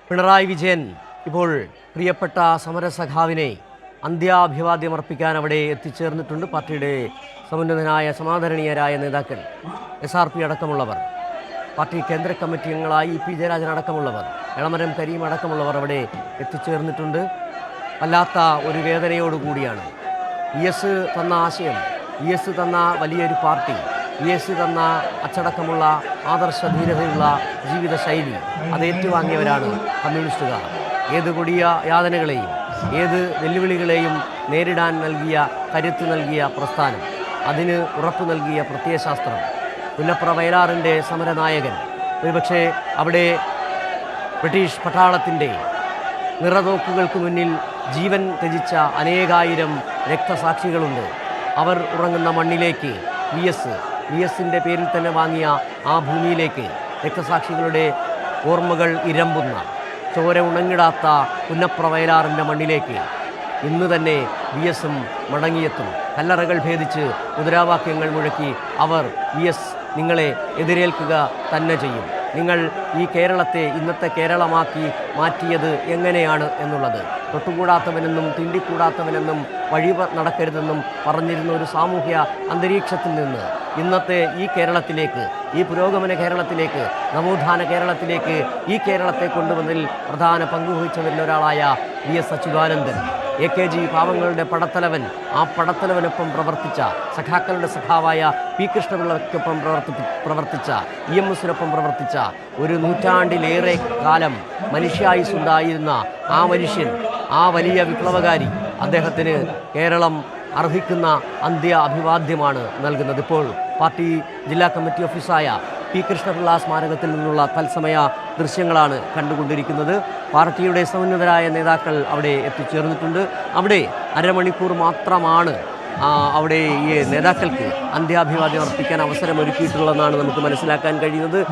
പിണറായി വിജയൻ ഇപ്പോൾ പ്രിയപ്പെട്ട സമരസഖാവിനെ അന്ത്യാഭിവാദ്യമർപ്പിക്കാൻ അവിടെ എത്തിച്ചേർന്നിട്ടുണ്ട്. പാർട്ടിയുടെ സമുന്നതനായ സമാദരണീയരായ നേതാക്കൾ, SRP അടക്കമുള്ളവർ, പാർട്ടി കേന്ദ്ര കമ്മിറ്റി അംഗങ്ങളായി EP ജയരാജൻ അടക്കമുള്ളവർ, എളമരം കരീം അടക്കമുള്ളവർ അവിടെ എത്തിച്ചേർന്നിട്ടുണ്ട്. വല്ലാത്ത ഒരു വേദനയോടുകൂടിയാണ് ES തന്ന ആശയം, ES തന്ന വലിയൊരു പാർട്ടി, ES തന്ന അച്ചടക്കമുള്ള ആദർശധീരതയുള്ള ജീവിതശൈലി അത് ഏറ്റുവാങ്ങിയവരാണ് കമ്മ്യൂണിസ്റ്റുകാർ. ഏത് കൊടിയ യാതനകളെയും ഏത് വെല്ലുവിളികളെയും നേരിടാൻ നൽകിയ കരുത്ത് നൽകിയ പ്രസ്ഥാനം, അതിന് ഉറപ്പു നൽകിയ പ്രത്യയശാസ്ത്രം, പുന്നപ്ര വയലാറിൻ്റെ സമരനായകൻ. ഒരുപക്ഷെ അവിടെ ബ്രിട്ടീഷ് പട്ടാളത്തിൻ്റെ നിറതോക്കുകൾക്ക് മുന്നിൽ ജീവൻ ത്യജിച്ച അനേകായിരം രക്തസാക്ഷികളുണ്ട്. അവർ ഉറങ്ങുന്ന മണ്ണിലേക്ക് VSൻ്റെ പേരിൽ തന്നെ വാങ്ങിയ ആ ഭൂമിയിലേക്ക് രക്തസാക്ഷികളുടെ ഓർമ്മകൾ ഇരമ്പുന്ന, ചോര ഉണങ്ങിടാത്ത പുന്നപ്ര വയലാറിൻ്റെ മണ്ണിലേക്ക് ഇന്ന് തന്നെ VSും മടങ്ങിയെത്തും. കല്ലറകൾ ഭേദിച്ച് മുദ്രാവാക്യങ്ങൾ മുഴക്കി അവർ VS നിങ്ങളെ എതിരേൽക്കുക തന്നെ ചെയ്യും. നിങ്ങൾ ഈ കേരളത്തെ ഇന്നത്തെ കേരളമാക്കി മാറ്റിയത് എങ്ങനെയാണ് എന്നുള്ളത്, തൊട്ടുകൂടാത്തവനെന്നും തിണ്ടിക്കൂടാത്തവനെന്നും വഴി നടക്കരുതെന്നും പറഞ്ഞിരുന്ന ഒരു സാമൂഹ്യ അന്തരീക്ഷത്തിൽ നിന്ന് ഇന്നത്തെ ഈ കേരളത്തിലേക്ക്, ഈ പുരോഗമന കേരളത്തിലേക്ക്, നവോത്ഥാന കേരളത്തിലേക്ക് ഈ കേരളത്തെ കൊണ്ടുവന്നതിൽ പ്രധാന പങ്കുവഹിച്ചവരിൽ ഒരാളായ VS അച്യുതാനന്ദൻ, AKG പാവങ്ങളുടെ പടത്തലവൻ, ആ പടത്തലവനൊപ്പം പ്രവർത്തിച്ച, സഖാക്കളുടെ സഖാവായ P കൃഷ്ണപിള്ളയ്ക്കൊപ്പം പ്രവർത്തിച്ച, EMSനൊപ്പം പ്രവർത്തിച്ച, ഒരു നൂറ്റാണ്ടിലേറെ കാലം മനുഷ്യായുസ്സുണ്ടായിരുന്ന ആ മനുഷ്യൻ, ആ വലിയ വിപ്ലവകാരി, അദ്ദേഹത്തിന് കേരളം അർഹിക്കുന്ന അന്ത്യ അഭിവാദ്യമാണ് നൽകുന്നത്. ഇപ്പോൾ പാർട്ടി ജില്ലാ കമ്മിറ്റി ഓഫീസായ P കൃഷ്ണപിള്ള സ്മാരകത്തിൽ നിന്നുള്ള തത്സമയ ദൃശ്യങ്ങളാണ് കണ്ടുകൊണ്ടിരിക്കുന്നത്. പാർട്ടിയുടെ സമുന്നതരായ നേതാക്കൾ അവിടെ എത്തിച്ചേർന്നിട്ടുണ്ട്. അവിടെ അരമണിക്കൂർ മാത്രമാണ് അവിടെ ഈ നേതാക്കൾക്ക് അന്ത്യാഭിവാദ്യം അർപ്പിക്കാൻ അവസരമൊരുക്കിയിട്ടുള്ളതെന്നാണ് നമുക്ക് മനസ്സിലാക്കാൻ കഴിയുന്നത്.